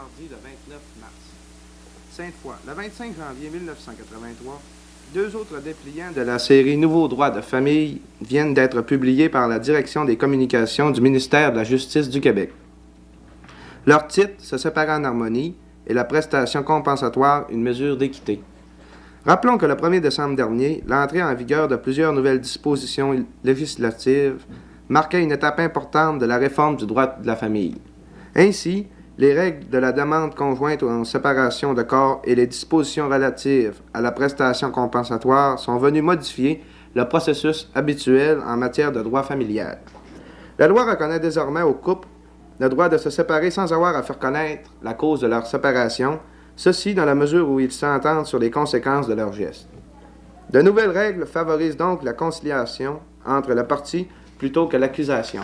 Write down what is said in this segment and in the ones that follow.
mardi le 29 mars. Sainte-Foy, le 25 janvier 1983, deux autres dépliants de la série Nouveaux droits de famille viennent d'être publiés par la Direction des communications du ministère de la Justice du Québec. Leur titre, Se séparer en harmonie, et la prestation compensatoire, une mesure d'équité. Rappelons que le 1er décembre dernier, l'entrée en vigueur de plusieurs nouvelles dispositions législatives marquait une étape importante de la réforme du droit de la famille. Ainsi, les règles de la demande conjointe en séparation de corps et les dispositions relatives à la prestation compensatoire sont venues modifier le processus habituel en matière de droit familial. La loi reconnaît désormais aux couples le droit de se séparer sans avoir à faire connaître la cause de leur séparation, ceci dans la mesure où ils s'entendent sur les conséquences de leurs gestes. De nouvelles règles favorisent donc la conciliation entre les parties plutôt que l'accusation.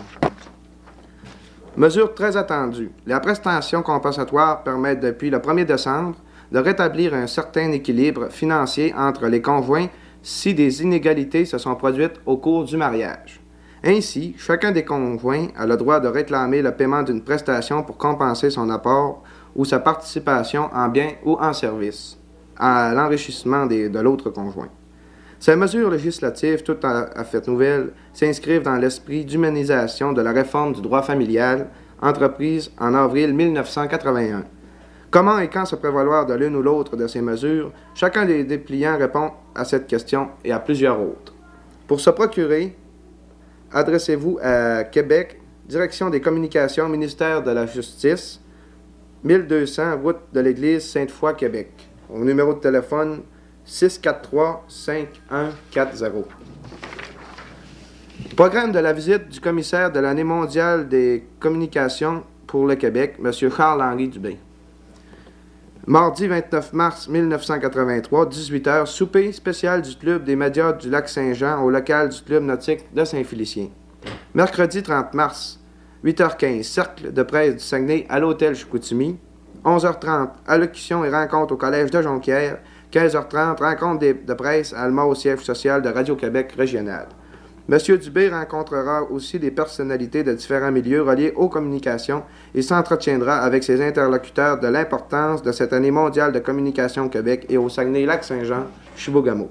Mesure très attendue. La prestation compensatoire permet depuis le 1er décembre de rétablir un certain équilibre financier entre les conjoints si des inégalités se sont produites au cours du mariage. Ainsi, chacun des conjoints a le droit de réclamer le paiement d'une prestation pour compenser son apport ou sa participation en biens ou en services à l'enrichissement de l'autre conjoint. Ces mesures législatives, toutes à fait nouvelles, s'inscrivent dans l'esprit d'humanisation de la réforme du droit familial entreprise en avril 1981. Comment et quand se prévaloir de l'une ou l'autre de ces mesures, chacun des dépliants répond à cette question et à plusieurs autres. Pour se procurer, adressez-vous à Québec, Direction des communications, Ministère de la Justice, 1200, route de l'Église Sainte-Foy, Québec. Au numéro de téléphone 643-5140. Programme de la visite du commissaire de l'année mondiale des communications pour le Québec, M. Charles-Henri Dubé. Mardi 29 mars 1983, 18h, souper spécial du Club des médias du Lac-Saint-Jean au local du Club nautique de Saint-Félicien. Mercredi 30 mars, 8h15, cercle de presse du Saguenay à l'hôtel Chicoutimi. 11h30, allocution et rencontre au collège de Jonquière. 15h30, rencontre de presse à Alma au siège social de Radio-Québec régional. M. Dubé rencontrera aussi des personnalités de différents milieux reliés aux communications et s'entretiendra avec ses interlocuteurs de l'importance de cette année mondiale de communication au Québec et au Saguenay-Lac-Saint-Jean-Chibougamau.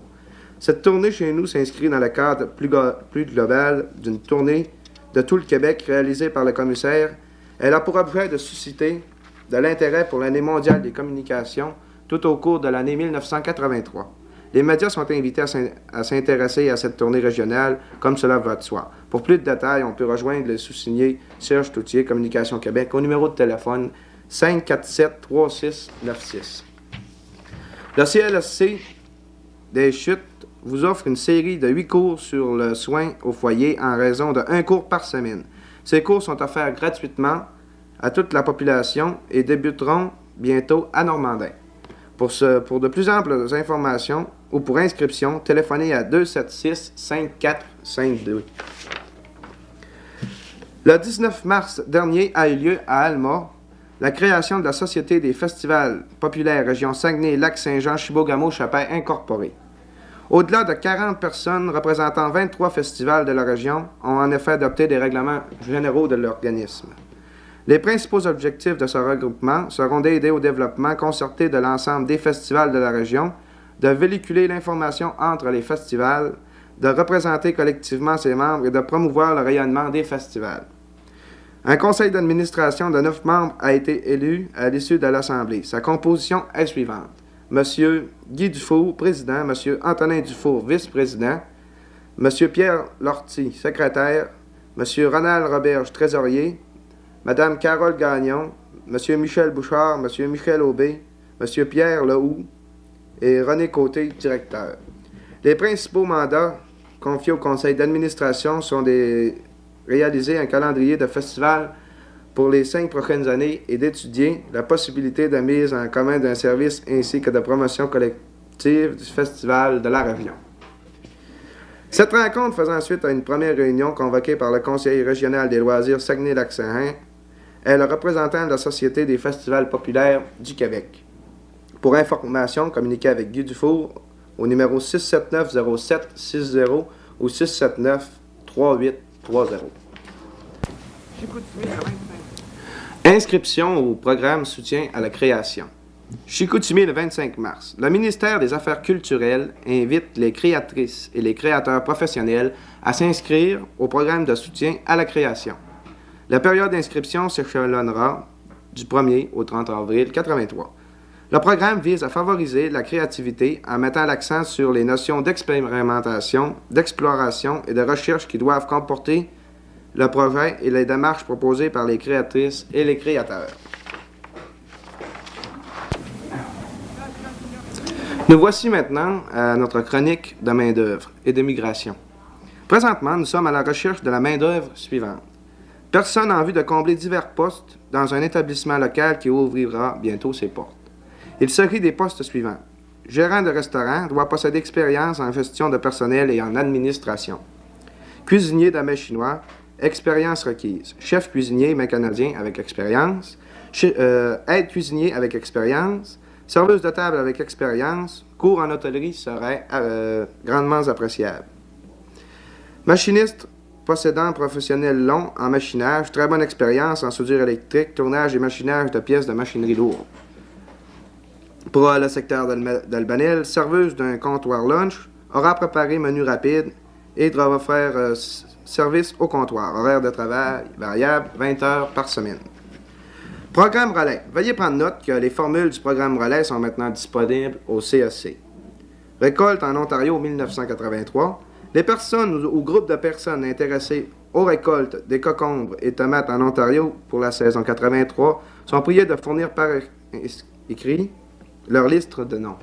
Cette tournée chez nous s'inscrit dans le cadre plus global d'une tournée de tout le Québec réalisée par le commissaire. Elle a pour objet de susciter de l'intérêt pour l'année mondiale des communications tout au cours de l'année 1983. Les médias sont invités à s'intéresser à cette tournée régionale, comme cela va de soi. Pour plus de détails, on peut rejoindre le sous-signé Serge Toutier, Communication Québec, au numéro de téléphone 547-3696. Le CLSC des Chutes vous offre une série de 8 cours sur le soin au foyer en raison de 1 cours par semaine. Ces cours sont offerts gratuitement à toute la population et débuteront bientôt à Normandin. Pour de plus amples informations ou pour inscription, téléphonez à 276-5452. Le 19 mars dernier a eu lieu à Alma la création de la Société des festivals populaires région Saguenay-Lac-Saint-Jean-Chibougamau-Chapais incorporée. Au-delà de 40 personnes représentant 23 festivals de la région ont en effet adopté des règlements généraux de l'organisme. Les principaux objectifs de ce regroupement seront d'aider au développement concerté de l'ensemble des festivals de la région, de véhiculer l'information entre les festivals, de représenter collectivement ses membres et de promouvoir le rayonnement des festivals. Un conseil d'administration de 9 membres a été élu à l'issue de l'Assemblée. Sa composition est suivante. M. Guy Dufour, président, M. Antonin Dufour, vice-président, M. Pierre Lortie, secrétaire, M. Ronald Roberge, trésorier, Mme Carole Gagnon, M. Michel Bouchard, M. Michel Aubé, M. Pierre Lehoux et René Côté, directeur. Les principaux mandats confiés au conseil d'administration sont de réaliser un calendrier de festivals pour les 5 prochaines années et d'étudier la possibilité de mise en commun d'un service ainsi que de promotion collective du festival de la région. Cette rencontre faisant suite à une première réunion convoquée par le Conseil régional des loisirs Saguenay-Lac-Saint-Jean est le représentant de la Société des festivals populaires du Québec. Pour information, communiquez avec Guy Dufour au numéro 679-0760 ou 679-3830. Inscription au programme Soutien à la création. Chicoutimi le 25 mars. Le ministère des Affaires culturelles invite les créatrices et les créateurs professionnels à s'inscrire au programme de soutien à la création. La période d'inscription s'échelonnera du 1er au 30 avril 83. Le programme vise à favoriser la créativité en mettant l'accent sur les notions d'expérimentation, d'exploration et de recherche qui doivent comporter le projet et les démarches proposées par les créatrices et les créateurs. Nous voici maintenant à notre chronique de main-d'œuvre et de migration. Présentement, nous sommes à la recherche de la main-d'œuvre suivante. Personne en vue de combler divers postes dans un établissement local qui ouvrira bientôt ses portes. Il s'agit des postes suivants. Gérant de restaurant doit posséder expérience en gestion de personnel et en administration. Cuisinier de mets chinois, expérience requise. Chef cuisinier, mais canadien avec expérience. Aide cuisinier avec expérience. Serveuse de table avec expérience. Cours en hôtellerie serait grandement appréciable. Machiniste possédant professionnel long en machinage, très bonne expérience en soudure électrique, tournage et machinage de pièces de machinerie lourde. Pour le secteur d'Albanel, serveuse d'un comptoir lunch, aura préparé menu rapide et devra faire service au comptoir. Horaire de travail variable, 20 heures par semaine. Programme relais. Veuillez prendre note que les formules du programme relais sont maintenant disponibles au CEC. Récolte en Ontario 1983. Les personnes ou groupes de personnes intéressées aux récoltes des cocombres et tomates en Ontario pour la saison 83 sont priées de fournir par écrit leur liste de noms.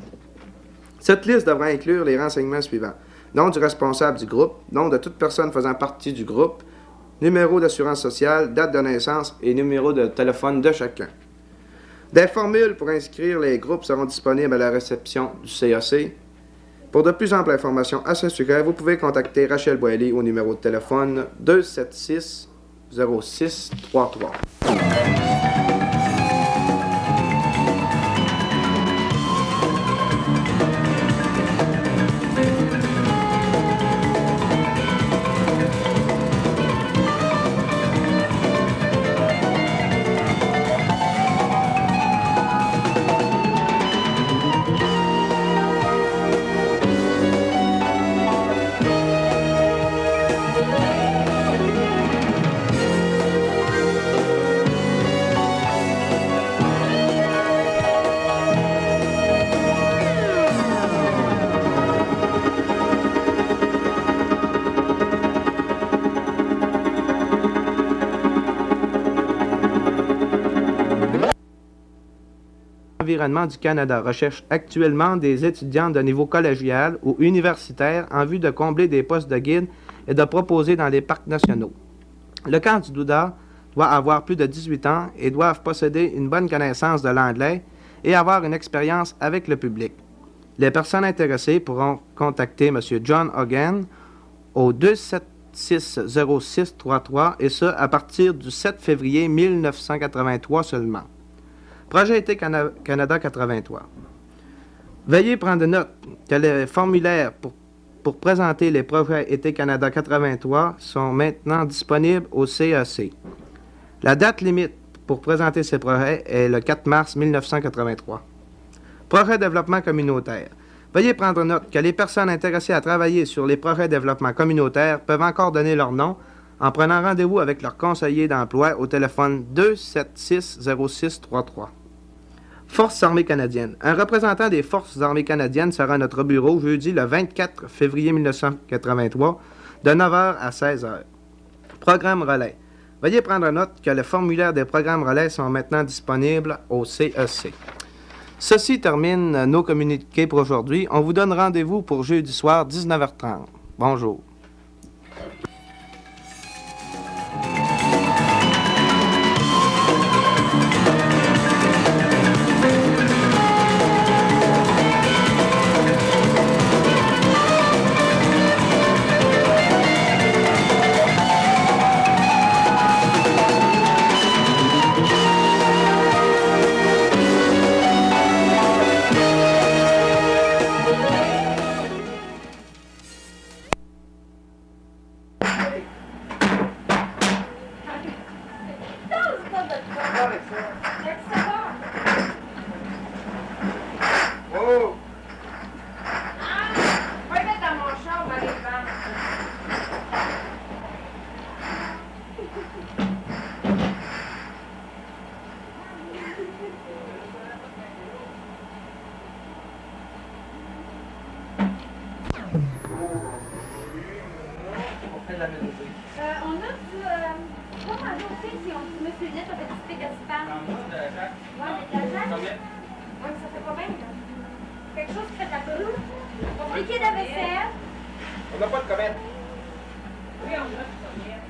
Cette liste devra inclure les renseignements suivants. Nom du responsable du groupe, nom de toute personne faisant partie du groupe, numéro d'assurance sociale, date de naissance et numéro de téléphone de chacun. Des formules pour inscrire les groupes seront disponibles à la réception du CAC. Pour de plus amples informations à ce sujet, vous pouvez contacter Rachel Boilly au numéro de téléphone 276 0633. L'environnement du Canada recherche actuellement des étudiants de niveau collégial ou universitaire en vue de combler des postes de guide et de proposer dans les parcs nationaux. Le candidat doit avoir plus de 18 ans et doivent posséder une bonne connaissance de l'anglais et avoir une expérience avec le public. Les personnes intéressées pourront contacter M. John Hogan au 276-0633 et ce, à partir du 7 février 1983 seulement. Projet Été Canada 83. Veuillez prendre note que les formulaires pour présenter les projets Été Canada 83 sont maintenant disponibles au CEC. La date limite pour présenter ces projets est le 4 mars 1983. Projet développement communautaire. Veuillez prendre note que les personnes intéressées à travailler sur les projets de développement communautaire peuvent encore donner leur nom en prenant rendez-vous avec leur conseiller d'emploi au téléphone 276-0633. Forces armées canadiennes. Un représentant des Forces armées canadiennes sera à notre bureau jeudi le 24 février 1983 de 9h à 16h. Programme relais. Veuillez prendre note que les formulaires des programmes relais sont maintenant disponibles au CEC. Ceci termine nos communiqués pour aujourd'hui. On vous donne rendez-vous pour jeudi soir 19h30. Bonjour. de la médecine. On a du... Pas un dossier si on dit Monsieur Net avec du Pégaspam. Ouais, mais de la Jacques. Ouais, mais ça fait pas bien, là. Quelque chose qui fait de la peau. Liquide à vaisselle. On n'a pas de comète. Oui, on a du comète.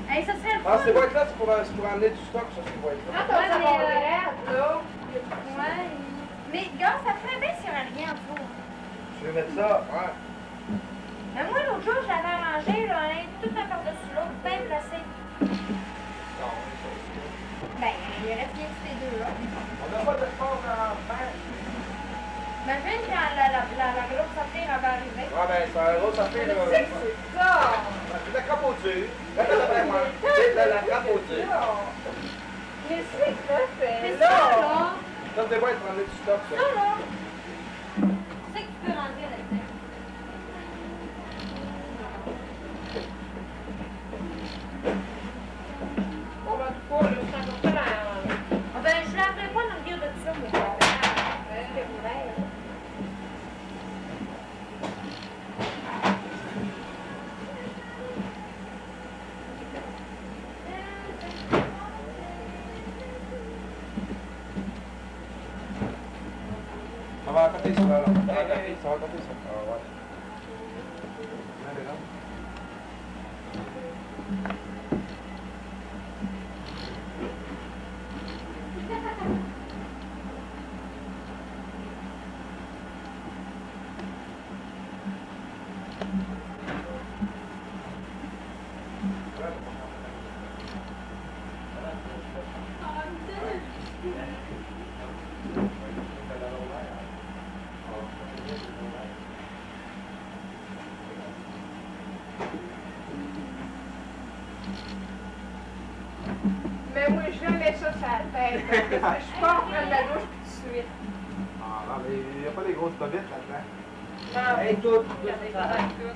Hey, ça serait le Ah, fun. ces boîtes-là, c'est pour amener du stock sur ces boîtes-là. Ah, ouais, mais... Ouais. Mais, gars, ça ferait bien s'il y avait rien en dessous. Je vais mettre ça, ouais. Mais moi, l'autre jour, je l'avais arrangé, là, hein, tout un par-dessus l'autre, bien placé. Non, Ben, il reste bien ces deux-là. on n'a pas de sport à faire. Imagine quand la grosse affaire avait arrivé. Ouais, ben, c'est un gros affaire, là. C'est ça! C'est de la crapaudure. C'est de la crapaudure. Mais c'est que c'est ça, là! Ça, c'est boîtes pour amener du stock, ça. Ça, là! C'est que tu peux rentrer là-dedans. On va tout pas, là, je t'en pas la... Ah ben, je laverai pas dans le guide de ça, mais c'est vrai. Ça va à côté, ça, là. Ça va à côté, ça va à côté, ça. Ah, ouais. Allez, là. Mais moi, je mets ça sur la tête. Parce que je suis pas en train de la douche tout de suite. Ah, non, mais il n'y a pas des grosses bobettes là-dedans. Non, Hey, tout. regardez ça, tout.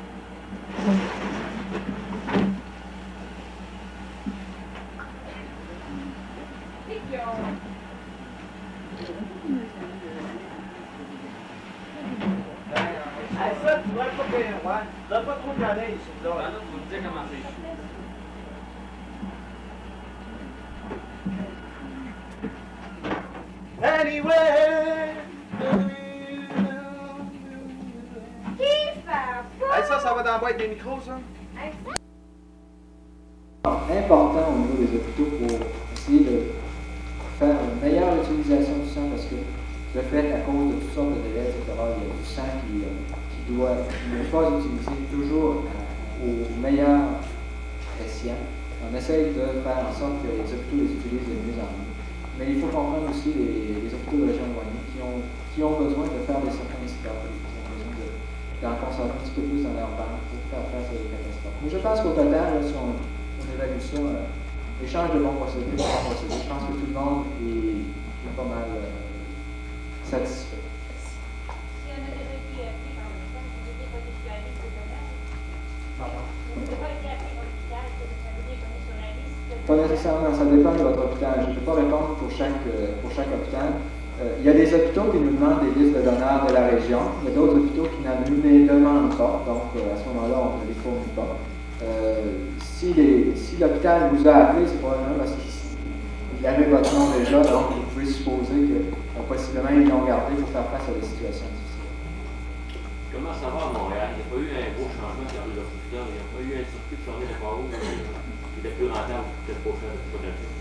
Ah, ça, tu vois pas que. Ouais. Donne pas trop de canet ici, là. Là, vous me dites comment c'est. Anyway. Qui fait ça? Hey, ça va dans la boîte des micros, ça? Hey, ça? Important au niveau des hôpitaux pour essayer de faire une meilleure utilisation du sang parce que le fait à cause de toutes sortes de délais, etc., il y a du sang qui doit ne pas utiliser toujours au meilleur escient. On essaye de faire en sorte que les hôpitaux les utilisent de mieux en mieux. Mais il faut comprendre aussi les hôpitaux de région éloignée qui ont besoin de faire des certains indicateurs, qui ont besoin d'en consommer un petit peu plus dans leur banque pour faire face à des catastrophes. Mais je pense qu'au total, là, si on évalue ça, l'échange de bons procédés, je pense que tout le monde est pas mal satisfait. Si on a déjà été appelé par l'hôpital, on a été conditionné sur le liste. Pardon? On n'a pas été appelé par l'hôpital, ça veut dire qu'on est sur la liste. Pas nécessairement, ça dépend de votre hôpital. Je ne peux pas répondre pour chaque hôpital. Il y a des hôpitaux qui nous demandent des listes de donneurs de la région. Il y a d'autres hôpitaux qui n'en nous les demandent pas. Donc, à ce moment-là, on ne les fournit pas. Si l'hôpital vous a appelé, c'est probablement parce qu'il avait votre nom déjà. Donc, vous pouvez supposer que possiblement ils l'ont gardé pour faire face à des situations difficiles. Comment ça va à Montréal? Il n'y a pas eu un gros changement de l'hôpital. Il n'y a pas eu un circuit de fermer de Pau qui était plus rentable que le prochain protection.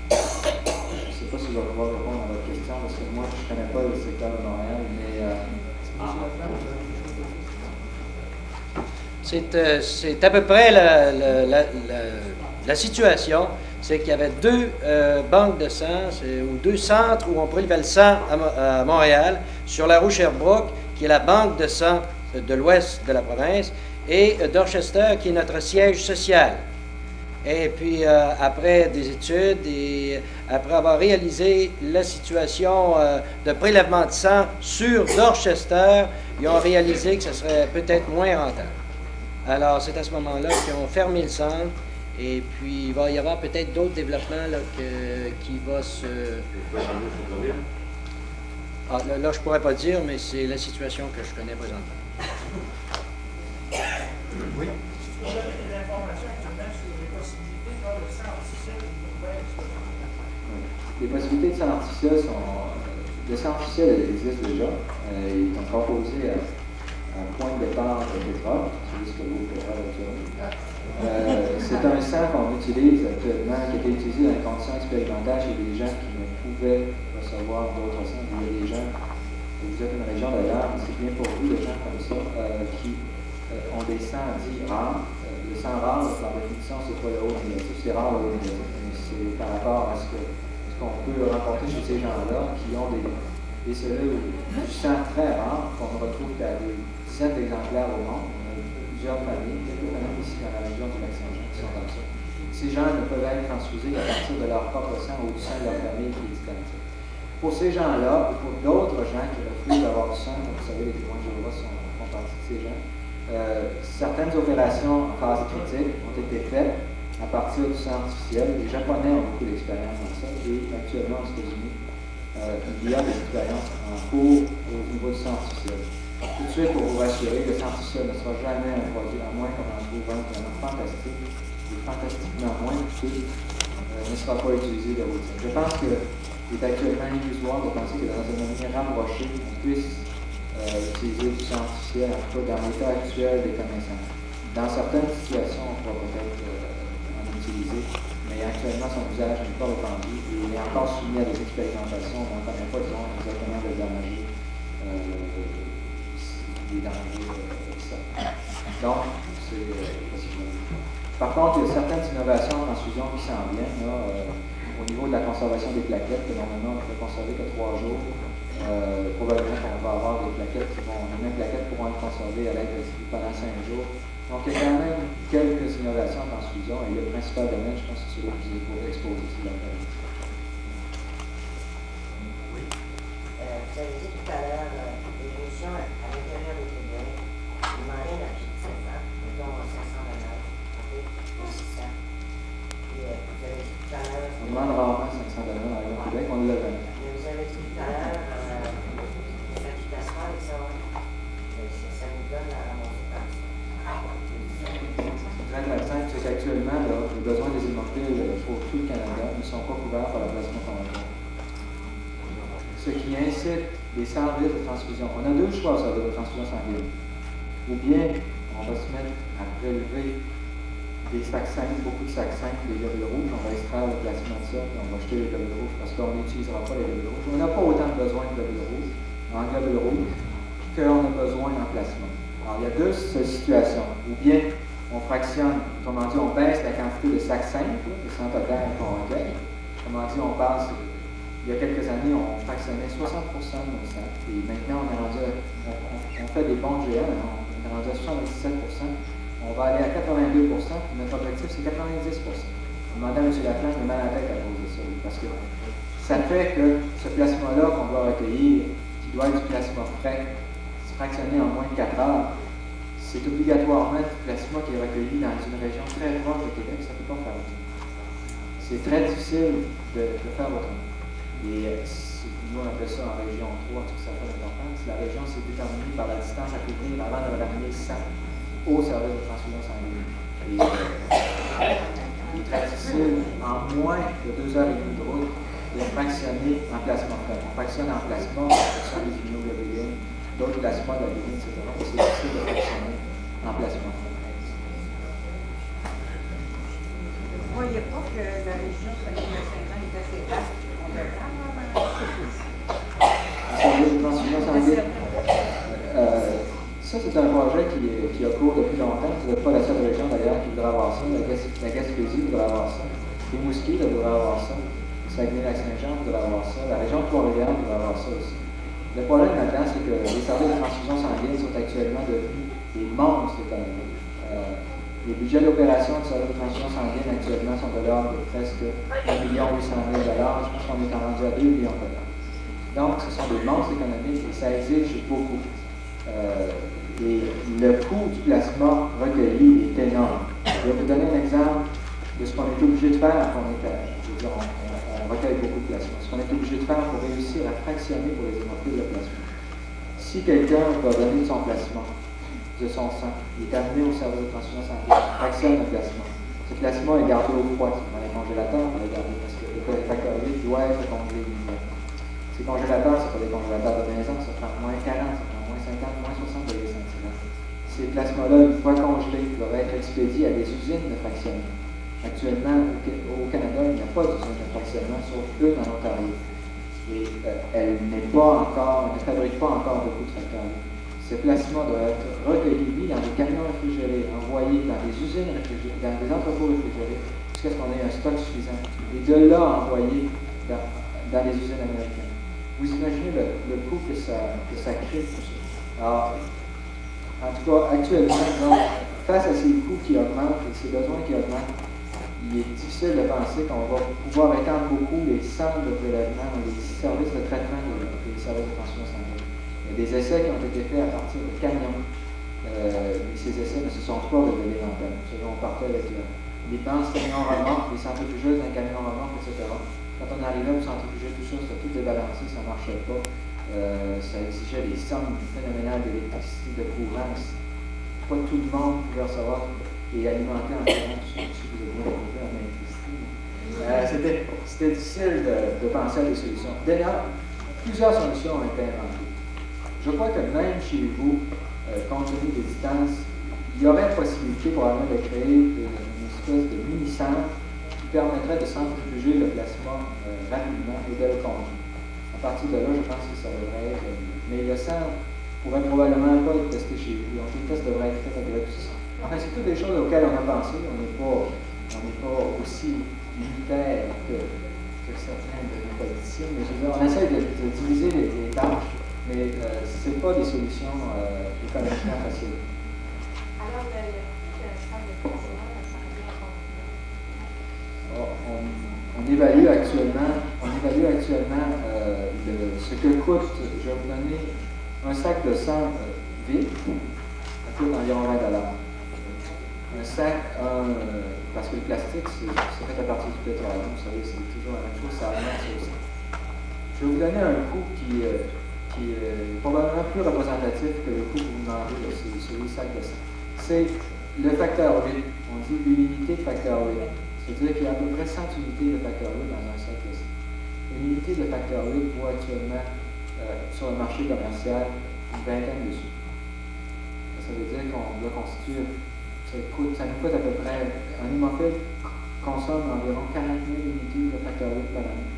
Je ne sais pas si je vais pouvoir répondre à votre question parce que moi, je ne connais pas le secteur de Montréal, mais c'est à peu près la situation. C'est qu'il y avait deux banques de sang, ou deux centres où on prélevait le sang à Montréal, sur la rue Sherbrooke, qui est la banque de sang de l'ouest de la province, et Dorchester, qui est notre siège social. Et puis, après des études et après avoir réalisé la situation de prélèvement de sang sur Dorchester, ils ont réalisé que ce serait peut-être moins rentable. Alors, c'est à ce moment-là qu'ils ont fermé le centre. Et puis, il va y avoir peut-être d'autres développements là, qui vont se... Ah, là, je ne pourrais pas dire, mais c'est la situation que je connais présentement. les possibilités de sang artificiel sont... le sang artificiel existe déjà. Il est composé à point de départ de pétrole, c'est ce que vous pétrole actuellement. C'est un sang qu'on utilise actuellement, qui a été utilisé dans les conditions expérimentales chez des gens qui ne pouvaient recevoir d'autres sangs. Il y a des gens, vous êtes une région d'ailleurs, c'est bien pour vous, des gens comme ça, qui ont des sangs dits rares. Le sang rare, par définition, c'est pas le haut négatif, c'est rare le haut négatif. C'est par rapport à ce qu'on peut rencontrer chez ces gens-là qui ont des cellules du sang très rares, qu'on ne retrouve qu'à des dizaines d'exemplaires au monde. On a plusieurs familles, quelques familles ici dans la région du Lac-Saint-Jean qui sont comme ça. Ces gens ne peuvent être transfusés à partir de leur propre sang ou du sang de leur famille qui est disconnecté. Pour ces gens-là, et pour d'autres gens qui refusent d'avoir du sang, comme vous savez, les témoins de Jéhovah font partie de ces gens, certaines opérations en phase critique ont été faites à partir du sang artificiel. Les Japonais ont beaucoup d'expérience dans ça et actuellement aux États-Unis, il y a des expériences en cours au niveau du sang artificiel. Tout de suite, pour vous rassurer, le sang artificiel ne sera jamais un produit, à moins qu'on en trouve un vraiment fantastique, et fantastiquement moins coûteux, ne sera pas utilisé de routine. Je pense qu'il est actuellement illusoire de penser que dans un domaine rapproché, on puisse utiliser du sang artificiel, en tout cas dans l'état actuel des connaissances. Dans certaines situations, on pourra peut-être en utiliser, mais actuellement, son usage n'est pas répandu et il est encore soumis à des expérimentations. On ne connaît pas exactement les dangers certains. Donc, c'est possible. Par contre, il y a certaines innovations en transfusion qui s'en viennent. Au niveau de la conservation des plaquettes, que normalement, on ne peut conserver que 3 jours. Probablement qu'on va avoir des plaquettes les mêmes plaquettes pourront être conservées à l'aide pendant 5 jours. Donc, il y a quand même quelques innovations en transfusion et le principal domaine, je pense que c'est celui que vous avez exposé ici dans le Oui. Vous avez dit tout à l'heure, l'évolution à l'intérieur des Québec, il demandait un objectif, mettons 500 $, ou 600. Puis, vous avez dit tout à l'heure. On demande rarement 500 $ au Québec, on l'a jamais. Mais vous avez dit tout à l'heure, quand tu t'assois avec ça, ça nous donne la remontée par ça. Très intéressant, c'est qu'actuellement, les besoins des hémophiles pour tout le Canada ne sont pas couverts par la plasma conventionnelle. Ce qui incite les services de transfusion. On a 2 choix au service de transfusion sanguine. Ou bien, on va se mettre à prélever des sacs 5, beaucoup de sacs 5, des globules rouges, on va extraire le plasma de ça, puis on va jeter les globules rouges parce qu'on n'utilisera pas les globules rouges. On n'a pas autant de besoin de globules rouges en globules rouges qu'on a besoin en plasma. Alors, il y a 2 situations. Ou bien, on fractionne, autrement dit, on baisse la quantité de sacs simples, de sang total qu'on recueille. Autrement dit, on passe, il y a quelques années, on fractionnait 60% de nos sacs. Et maintenant, on est rendu, on fait des bons GM, on est rendu à 77%. On va aller à 82%, puis notre objectif, c'est 90%. On demandait à M. Laflamme de mal à la tête à cause de ça, parce que ça fait que ce plasma-là qu'on va recueillir, qui doit être du plasma frais, fractionné en moins de 4 heures, c'est obligatoirement du plasma qui est recueilli dans une région très proche de Québec, ça ne peut pas faire autrement. C'est très difficile de faire autrement. Et nous, on appelle ça en région 3, tout ça fait l'importance. La région, c'est déterminée par la distance à couvrir avant de ramener le sang au service de transfusion sanguine. Et il est très difficile, en moins de 2 heures et demie de route, de fractionner en plasma frais. On fractionne en plasma, on fractionne les immunoglobulines, d'autres plasmas, de la ligne, etc. C'est difficile de fractionner en plasma frais. Vous ne voyez pas que la région de Saint-Jean est assez vaste. On peut service de transfusion sanguine. Ça, c'est un projet qui a cours depuis longtemps. Vous n'êtes pas la seule région d'ailleurs qui voudrait avoir ça. La Gaspésie voudrait avoir ça. Les Rimouski voudrait avoir ça. Le Saguenay-Lac-Saint-Jean voudrait avoir ça. La région de Trois-Rivières voudrait avoir ça aussi. Le problème maintenant, c'est que les services de transfusion sanguine sont actuellement devenus des monstres économiques. Les budgets d'opération de services de transfusion sanguine actuellement sont de l'ordre de presque 1 800 000 $. Je pense qu'on est rendu à 2 millions $. Donc, ce sont des monstres économiques et ça exige beaucoup. Et le coût du plasma recueilli est énorme. Je vais vous donner un exemple de ce qu'on est obligé de faire quand on recueille beaucoup de plasma. Ce qu'on est obligé de faire pour réussir à fractionner pour les hémophiles de plasma. Si quelqu'un va donner de son plasma, de son sang, il est amené au service de transfusion sanguine, fractionne le plasma. Ce plasma est gardé au froid. Dans les congélateurs, on va le garder parce que le facteur 8 doit être congelé immédiatement. Ces congélateurs, ce sont des congélateurs de maison, ça prend moins 40, ça prend moins 50, moins 60 degrés centigrades. Ces plasmas-là, une fois congelés, doivent être expédiés à des usines de fractionnement. Actuellement, au Canada, il n'y a pas d'usine de fractionnement, sauf une en Ontario. Et elle ne fabrique pas encore beaucoup de facteurs. Ces plasmas doivent être recueillis, mis dans des camions réfrigérés, envoyés dans des usines réfrigérées, dans des entrepôts réfrigérés, jusqu'à ce qu'on ait un stock suffisant. Et de là, envoyés dans les usines américaines. Vous imaginez le coût que ça crée pour ça. Alors, en tout cas, actuellement, donc, face à ces coûts qui augmentent et ces besoins qui augmentent, il est difficile de penser qu'on va pouvoir étendre beaucoup les centres de prélèvement, les services de traitement des services de transfusion sanguine. Il y a des essais qui ont été faits à partir de camions. Mais ces essais ne se sont pas révélés dans le temps. On partait avec des penses camions remorques, des centrifugeuses d'un camion remorque, etc. Quand on arrivait au centrifuger, tout ça, c'était tout débalancé, ça ne marchait pas. Ça exigeait des sommes phénoménales d'électricité, de courant. Pas tout le monde pouvait recevoir et alimenter en courant, si vous avez bien compris en électricité. C'était difficile de penser à des solutions. D'ailleurs, plusieurs solutions ont été inventées. Je crois que même chez vous, compte tenu des distances, il y aurait possibilité probablement de créer une espèce de mini-centre qui permettrait de centrifuger le plasma rapidement et de le congeler. À partir de là, je pense que ça devrait être. Mais le centre pourrait probablement pas être testé chez vous. Donc les tests devraient être faits à Grèce. Enfin, c'est toutes des choses auxquelles on a pensé. On n'est pas aussi militaire que certains de nos politiciens, mais je veux dire, on essaie de diviser les tâches. Mais ce n'est pas des solutions économiquement faciles. Alors, le coût de salle de traitement, ça revient à combien? On évalue actuellement ce que coûte, je vais vous donner un sac de sang vide, ça coûte environ 20 $. Un sac, parce que le plastique, c'est fait à partir du pétrole, vous savez, c'est toujours la même chose, ça augmente ça aussi. Je vais vous donner un coût qui est probablement plus représentatif que le coût que vous demandez sur les sacs de sang. C'est le facteur 8. On dit une unité de facteur 8. C'est-à-dire qu'il y a à peu près 100 unités de facteur 8 dans un sac de sang. Une unité de facteur 8 vaut actuellement sur le marché commercial une vingtaine de sous. Ça veut dire qu'on doit constituer, ça nous coûte à peu près, un hémophile consomme environ 40 000 unités de facteur 8 par année.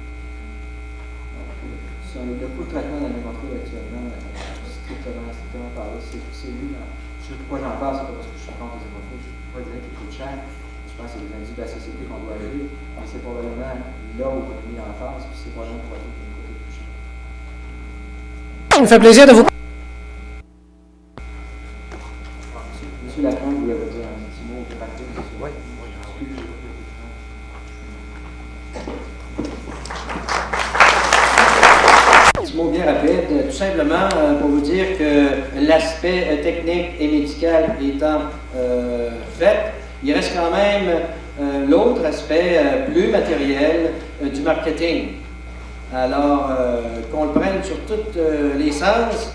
Donc, le coût de traitement d'un hémophile actuellement, strictement parlé, c'est lui. Pourquoi j'en parle, c'est pas parce que je suis contre les hémophiles, je ne peux pas dire qu'il coûte cher. Je pense que c'est des indices de la société qu'on doit aider, mais c'est probablement là où on est mis en face, puis c'est probablement pour aider qui nous coûte le plus cher. Il me fait plaisir de vous. Monsieur Lafont voulait vous dire un petit mot de partir. Oui. Un petit mot bien rapide, tout simplement pour vous dire que l'aspect technique et médical étant fait, il reste quand même l'autre aspect plus matériel du marketing. Alors, qu'on le prenne sur tous les sens,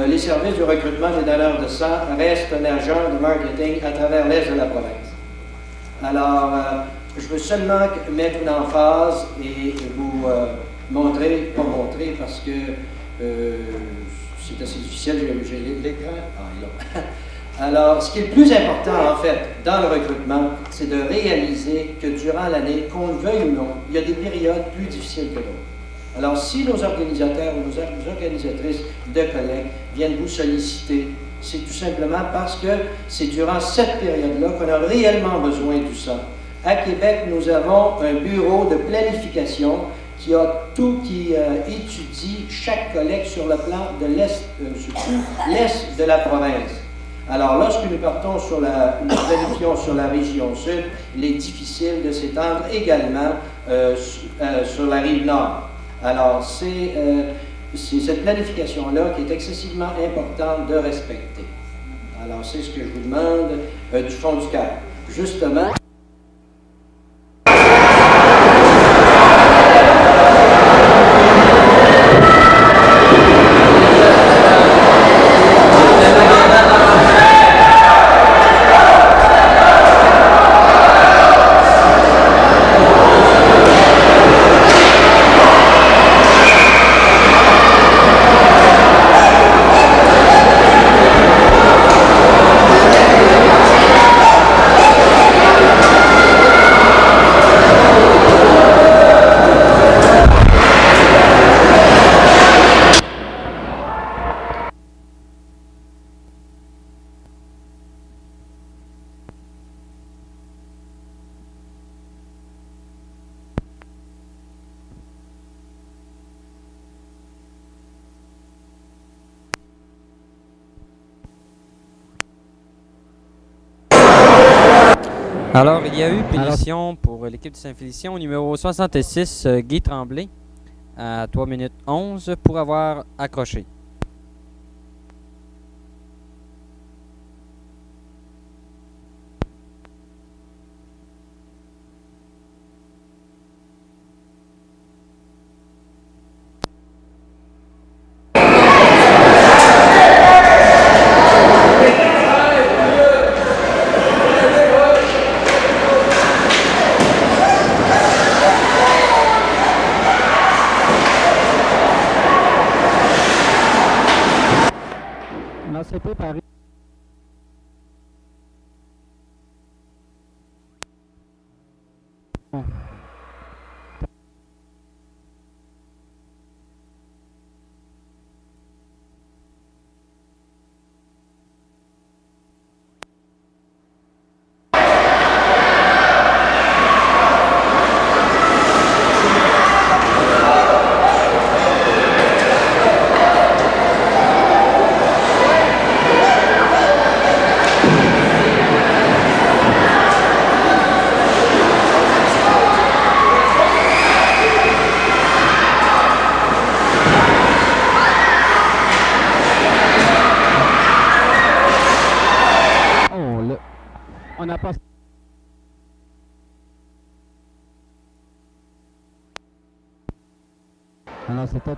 les services du recrutement des donneurs de sang restent un agent de marketing à travers l'Est de la province. Alors, je veux seulement mettre une emphase et vous montrer, pas montrer parce que c'est assez difficile, j'ai l'écran. Ah, il est là. Alors, ce qui est le plus important, en fait, dans le recrutement, c'est de réaliser que durant l'année, qu'on le veuille ou non, il y a des périodes plus difficiles que d'autres. Alors, si nos organisateurs ou nos organisatrices de collecte viennent vous solliciter, c'est tout simplement parce que c'est durant cette période-là qu'on a réellement besoin du sang. À Québec, nous avons un bureau de planification qui étudie chaque collecte sur le plan de l'Est, surtout l'Est de la province. Alors, lorsque nous partons nous planifions sur la région sud, il est difficile de s'étendre également sur la rive nord. Alors, c'est cette planification-là qui est excessivement importante de respecter. Alors, c'est ce que je vous demande du fond du cœur. Justement, Alors, il y a eu punition pour l'équipe de Saint-Félicien au numéro 66, Guy Tremblay, à 3 minutes 11 pour avoir accroché. C'était Paris. On n'a pas... Alors c'était...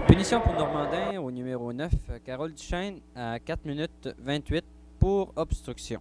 Punition pour Normandin au numéro 9, Carole Duchesne, à 4 minutes 28 pour obstruction.